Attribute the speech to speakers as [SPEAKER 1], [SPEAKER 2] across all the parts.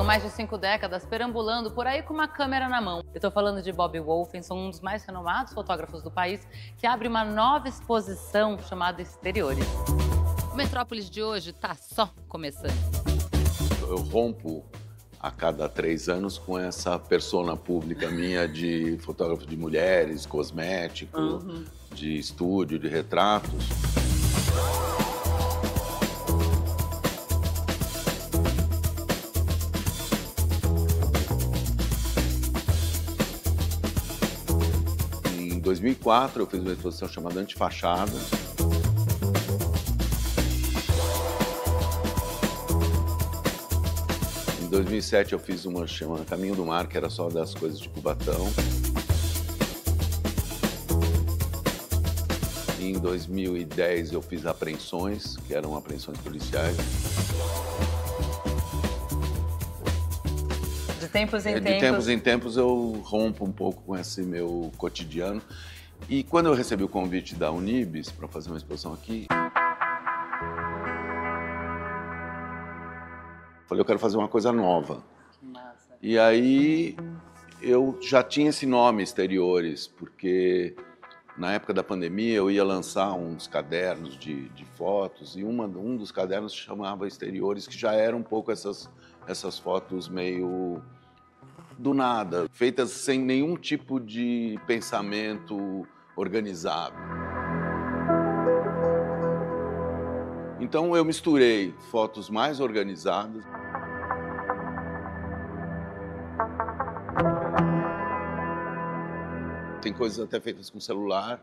[SPEAKER 1] mais de 5 décadas perambulando por aí com uma câmera na mão. Eu tô falando de Bob Wolfenson, um dos mais renomados fotógrafos do país, que abre uma nova exposição chamada Exteriores. O Metrópolis de hoje tá só começando.
[SPEAKER 2] Eu rompo a cada 3 anos com essa persona pública minha de fotógrafo de mulheres, cosmético, de estúdio, de retratos. Em 2004 eu fiz uma exposição chamada Antifachada. Em 2007 eu fiz uma chamada Caminho do Mar, que era só das coisas de Cubatão. Em 2010 eu fiz Apreensões, que eram apreensões policiais.
[SPEAKER 1] De tempos em tempos.
[SPEAKER 2] De tempos em tempos eu rompo um pouco com esse meu cotidiano. E quando eu recebi o convite da Unibis para fazer uma exposição aqui, falei, eu quero fazer uma coisa nova.
[SPEAKER 1] Que massa.
[SPEAKER 2] E aí eu já tinha esse nome, Exteriores, porque na época da pandemia eu ia lançar uns cadernos de fotos e um dos cadernos se chamava Exteriores, que já era um pouco essas fotos meio do nada, feitas sem nenhum tipo de pensamento organizado. Então eu misturei fotos mais organizadas. Tem coisas até feitas com celular.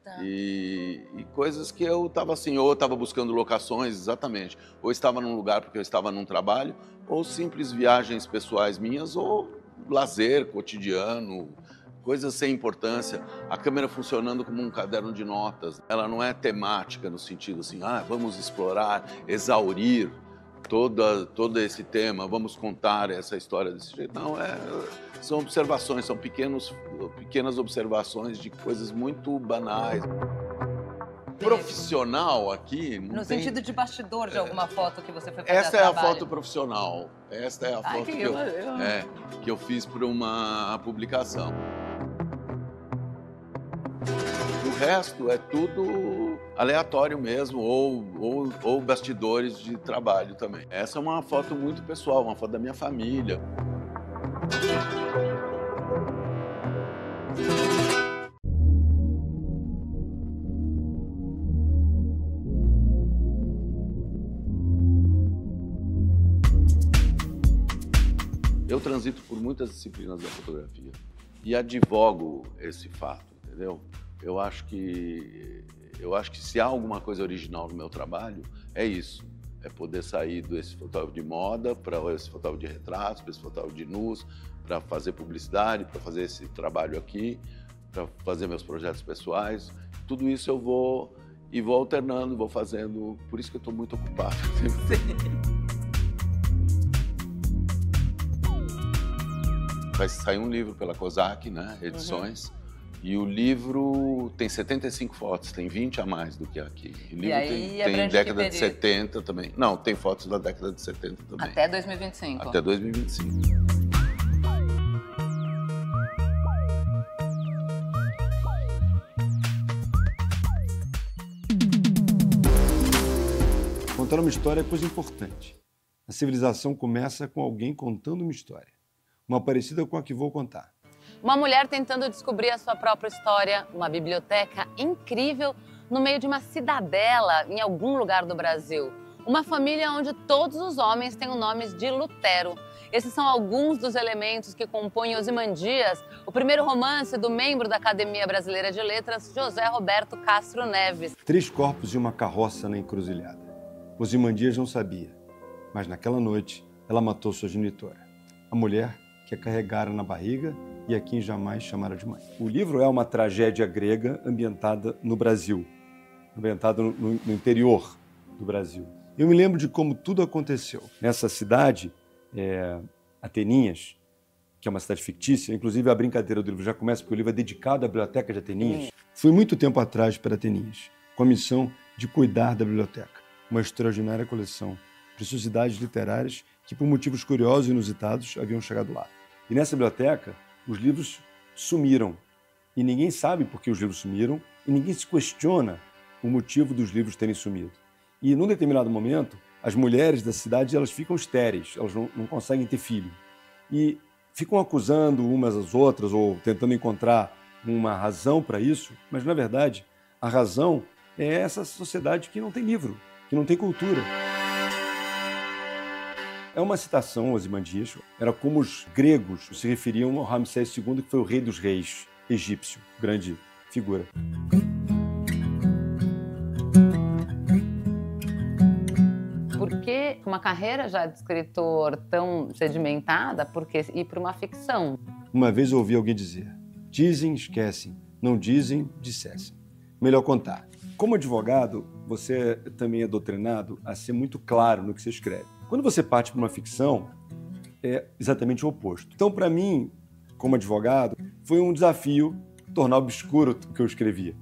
[SPEAKER 1] Tá.
[SPEAKER 2] E coisas que eu estava assim, ou eu estava buscando locações, exatamente, ou estava num lugar porque eu estava num trabalho, ou simples viagens pessoais minhas, ou lazer cotidiano, coisas sem importância. A câmera funcionando como um caderno de notas. Ela não é temática no sentido assim, vamos explorar, exaurir todo esse tema, vamos contar essa história desse jeito. Não, são observações, são pequenas observações de coisas muito banais. Profissional aqui não
[SPEAKER 1] No
[SPEAKER 2] tem...
[SPEAKER 1] sentido de bastidor de alguma foto que você foi fazer
[SPEAKER 2] Esta é a
[SPEAKER 1] trabalho.
[SPEAKER 2] foto profissional. Esta é a foto que eu fiz para uma publicação. O resto é tudo aleatório mesmo, ou bastidores de trabalho também. Essa é uma foto muito pessoal, uma foto da minha família. Eu transito por muitas disciplinas da fotografia e advogo esse fato, entendeu? Eu acho que se há alguma coisa original no meu trabalho, é isso. É poder sair desse fotógrafo de moda para esse fotógrafo de retratos, para esse fotógrafo de nus, para fazer publicidade, para fazer esse trabalho aqui, para fazer meus projetos pessoais. Tudo isso eu vou alternando, vou fazendo. Por isso que eu estou muito ocupado. Vai sair um livro pela Kozak, né? Edições. E o livro tem 75 fotos, tem 20 a mais do que aqui. O livro tem década de 70 também. Não, tem fotos da década de 70 também.
[SPEAKER 1] Até 2025.
[SPEAKER 2] Até 2025.
[SPEAKER 3] Contar uma história é coisa importante. A civilização começa com alguém contando uma história. Uma parecida com a que vou contar.
[SPEAKER 1] Uma mulher tentando descobrir a sua própria história, uma biblioteca incrível no meio de uma cidadela em algum lugar do Brasil. Uma família onde todos os homens têm os nomes de Lutero. Esses são alguns dos elementos que compõem Ozymandias, o primeiro romance do membro da Academia Brasileira de Letras, José Roberto Castro Neves.
[SPEAKER 3] 3 corpos e uma carroça na encruzilhada. Ozymandias não sabia, mas naquela noite ela matou sua genitora, a mulher que a carregara na barriga e a quem jamais chamara de mãe. O livro é uma tragédia grega ambientada no Brasil, ambientada no interior do Brasil. Eu me lembro de como tudo aconteceu. Nessa cidade, Ateninhas, que é uma cidade fictícia, inclusive a brincadeira do livro já começa porque o livro é dedicado à biblioteca de Ateninhas. Fui muito tempo atrás para Ateninhas, com a missão de cuidar da biblioteca, uma extraordinária coleção preciosidades literárias que, por motivos curiosos e inusitados, haviam chegado lá. E nessa biblioteca, os livros sumiram. E ninguém sabe por que os livros sumiram, e ninguém se questiona o motivo dos livros terem sumido. E, num determinado momento, as mulheres da cidade elas ficam estéreis, elas não conseguem ter filho. E ficam acusando umas às outras, ou tentando encontrar uma razão para isso, mas, na verdade, a razão é essa sociedade que não tem livro, que não tem cultura. É uma citação, Ozymandias, era como os gregos se referiam ao Ramsés II, que foi o rei dos reis egípcio, grande figura.
[SPEAKER 1] Por que uma carreira já de escritor tão sedimentada, por que ir para uma ficção?
[SPEAKER 3] Uma vez eu ouvi alguém dizer, dizem, esquecem, não dizem, dissessem. Melhor contar. Como advogado, você também é doutrinado a ser muito claro no que você escreve. Quando você parte para uma ficção, é exatamente o oposto. Então, para mim, como advogado, foi um desafio tornar obscuro o que eu escrevia.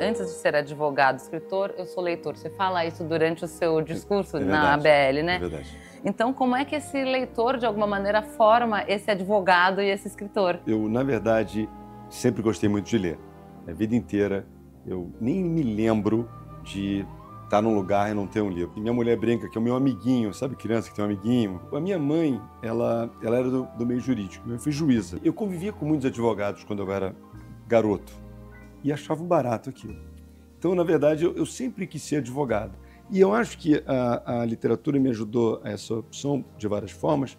[SPEAKER 1] Antes de ser advogado, escritor, eu sou leitor. Você fala isso durante o seu discurso
[SPEAKER 3] É
[SPEAKER 1] na ABL, né?
[SPEAKER 3] É verdade.
[SPEAKER 1] Então, como é que esse leitor, de alguma maneira, forma esse advogado e esse escritor?
[SPEAKER 3] Eu, na verdade, sempre gostei muito de ler. A vida inteira, eu nem me lembro de estar num lugar e não ter um livro. E minha mulher brinca que é o meu amiguinho, sabe criança que tem um amiguinho? A minha mãe, ela era do meio jurídico, eu fui juíza. Eu convivia com muitos advogados quando eu era garoto e achava barato aquilo. Então, na verdade, eu sempre quis ser advogado. E eu acho que a literatura me ajudou a essa opção de várias formas.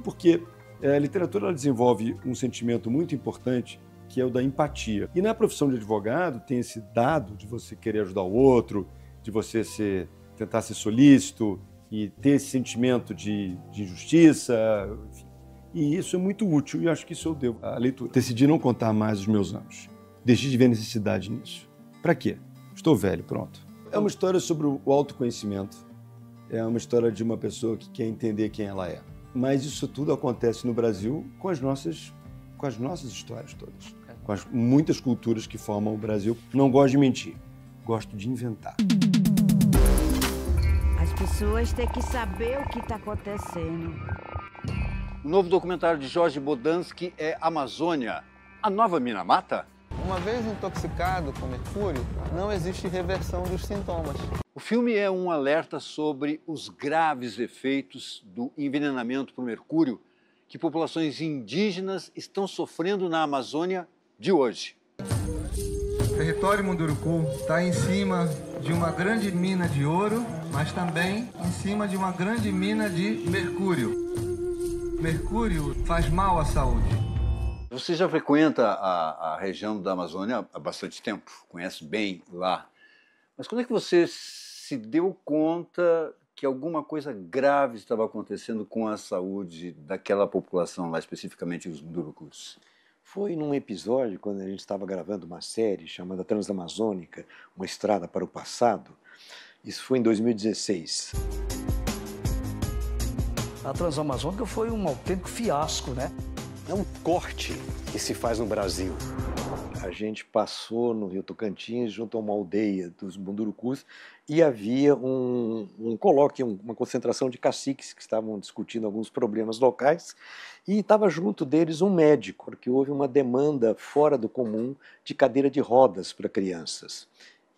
[SPEAKER 3] Porque a literatura ela desenvolve um sentimento muito importante, que é o da empatia. E na profissão de advogado tem esse dado de você querer ajudar o outro, de você tentar ser solícito e ter esse sentimento de injustiça, enfim. E isso é muito útil e acho que isso eu devo à leitura. Decidi não contar mais os meus anos. Deixei de ver necessidade nisso. Para quê? Estou velho, pronto. É uma história sobre o autoconhecimento. É uma história de uma pessoa que quer entender quem ela é. Mas isso tudo acontece no Brasil com as nossas histórias todas. Com as muitas culturas que formam o Brasil. Não gosto de mentir, gosto de inventar.
[SPEAKER 4] As pessoas têm que saber o que está acontecendo.
[SPEAKER 5] O novo documentário de Jorge Bodansky é Amazônia, a nova Minamata?
[SPEAKER 6] Uma vez intoxicado com mercúrio, não existe reversão dos sintomas.
[SPEAKER 5] O filme é um alerta sobre os graves efeitos do envenenamento por mercúrio que populações indígenas estão sofrendo na Amazônia de hoje.
[SPEAKER 6] O território Munduruku está em cima de uma grande mina de ouro, mas também em cima de uma grande mina de mercúrio. Mercúrio faz mal à saúde.
[SPEAKER 5] Você já frequenta a região da Amazônia há bastante tempo, conhece bem lá. Mas quando é que você se deu conta que alguma coisa grave estava acontecendo com a saúde daquela população lá, especificamente os Mundurucus?
[SPEAKER 7] Foi num episódio, quando a gente estava gravando uma série chamada Transamazônica, Uma Estrada para o Passado. Isso foi em 2016.
[SPEAKER 8] A Transamazônica foi um autêntico fiasco, né?
[SPEAKER 9] É um corte que se faz no Brasil.
[SPEAKER 7] A gente passou no Rio Tocantins, junto a uma aldeia dos Mundurucus, e havia um colóquio, uma concentração de caciques que estavam discutindo alguns problemas locais, e estava junto deles um médico, porque houve uma demanda fora do comum de cadeira de rodas para crianças.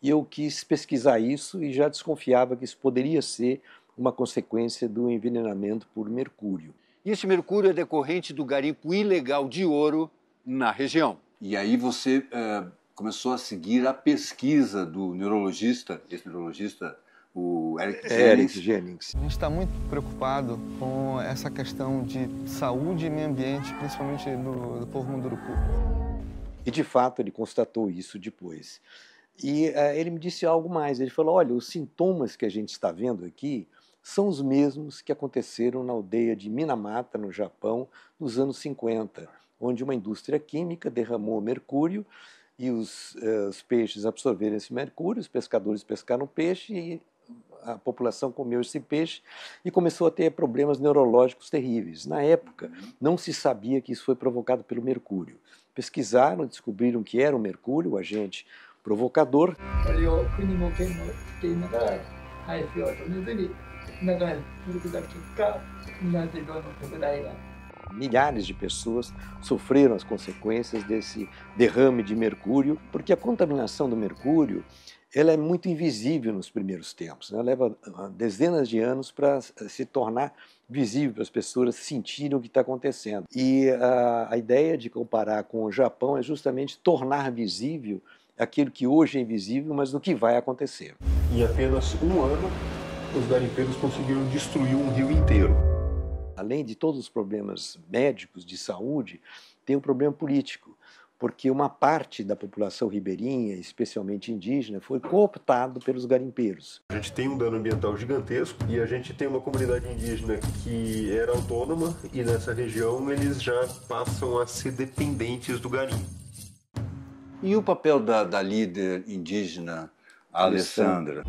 [SPEAKER 7] E eu quis pesquisar isso e já desconfiava que isso poderia ser uma consequência do envenenamento por mercúrio.
[SPEAKER 5] E esse mercúrio é decorrente do garimpo ilegal de ouro na região. E aí você começou a seguir a pesquisa do neurologista, esse neurologista, o Eric Jennings.
[SPEAKER 6] A gente está muito preocupado com essa questão de saúde e meio ambiente, principalmente do povo Munduruku.
[SPEAKER 7] E, de fato, ele constatou isso depois. E ele me disse algo mais. Ele falou, olha, os sintomas que a gente está vendo aqui são os mesmos que aconteceram na aldeia de Minamata, no Japão, nos anos 50, onde uma indústria química derramou mercúrio e os peixes absorveram esse mercúrio, os pescadores pescaram peixe e a população comeu esse peixe e começou a ter problemas neurológicos terríveis. Na época, não se sabia que isso foi provocado pelo mercúrio. Pesquisaram, descobriram que era o mercúrio, o agente provocador. Milhares de pessoas sofreram as consequências desse derrame de mercúrio, porque a contaminação do mercúrio ela é muito invisível nos primeiros tempos, né? Leva dezenas de anos para se tornar visível, para as pessoas sentirem o que está acontecendo. E a ideia de comparar com o Japão é justamente tornar visível aquilo que hoje é invisível, mas do que vai acontecer.
[SPEAKER 9] Em apenas um ano, os garimpeiros conseguiram destruir um rio inteiro.
[SPEAKER 7] Além de todos os problemas médicos, de saúde, tem um problema político, porque uma parte da população ribeirinha, especialmente indígena, foi cooptado pelos garimpeiros.
[SPEAKER 9] A gente tem um dano ambiental gigantesco e a gente tem uma comunidade indígena que era autônoma e nessa região eles já passam a ser dependentes do garimpo.
[SPEAKER 5] E o papel da líder indígena Alessandra?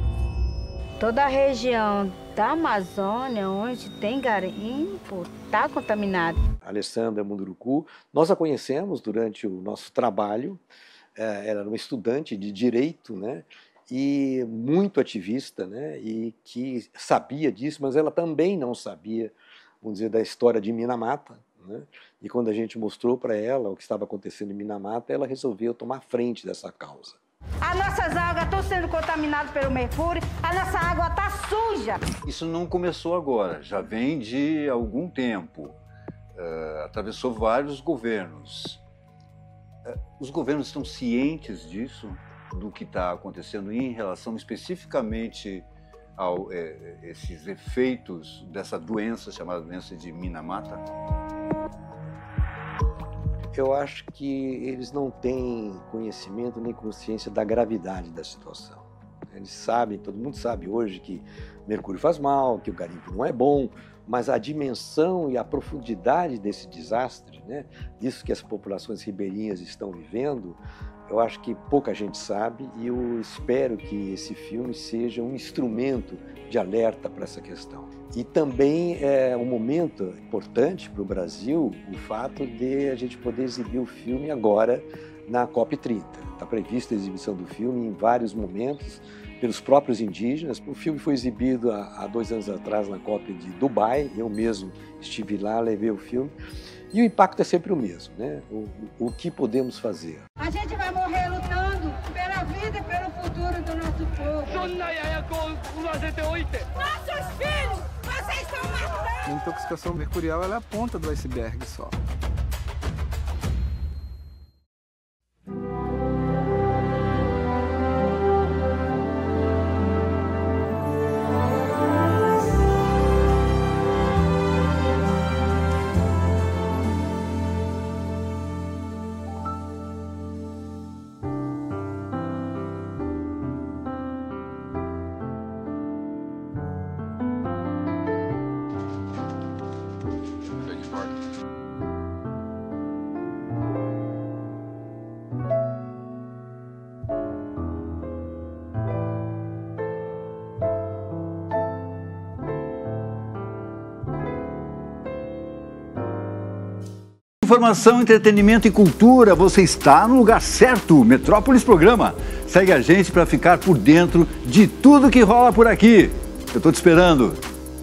[SPEAKER 4] Toda a região da Amazônia, onde tem garimpo, está contaminada.
[SPEAKER 7] Alessandra Munduruku, nós a conhecemos durante o nosso trabalho, ela era uma estudante de direito, né, e muito ativista, né, e que sabia disso, mas ela também não sabia, vamos dizer, da história de Minamata, né, e quando a gente mostrou para ela o que estava acontecendo em Minamata, ela resolveu tomar frente dessa causa.
[SPEAKER 4] As nossas águas estão sendo contaminadas pelo mercúrio, a nossa água está suja.
[SPEAKER 5] Isso não começou agora, já vem de algum tempo. Atravessou vários governos. Os governos estão cientes disso, do que está acontecendo em relação especificamente a esses efeitos dessa doença, chamada doença de Minamata?
[SPEAKER 7] Eu acho que eles não têm conhecimento nem consciência da gravidade da situação. Eles sabem, todo mundo sabe hoje que mercúrio faz mal, que o garimpo não é bom, mas a dimensão e a profundidade desse desastre, né, disso que as populações ribeirinhas estão vivendo, eu acho que pouca gente sabe e eu espero que esse filme seja um instrumento de alerta para essa questão. E também é um momento importante para o Brasil o fato de a gente poder exibir o filme agora na COP30. Está prevista a exibição do filme em vários momentos pelos próprios indígenas. O filme foi exibido há 2 anos atrás na COP de Dubai, eu mesmo estive lá, levei o filme. E o impacto é sempre o mesmo, né? O que podemos fazer?
[SPEAKER 4] A gente vai morrer lutando pela vida e pelo futuro do nosso povo. Nossos filhos, vocês estão matando!
[SPEAKER 6] A intoxicação mercurial ela é a ponta do iceberg só.
[SPEAKER 5] Informação, entretenimento e cultura, você está no lugar certo, Metrópolis Programa. Segue a gente para ficar por dentro de tudo que rola por aqui. Eu estou te esperando.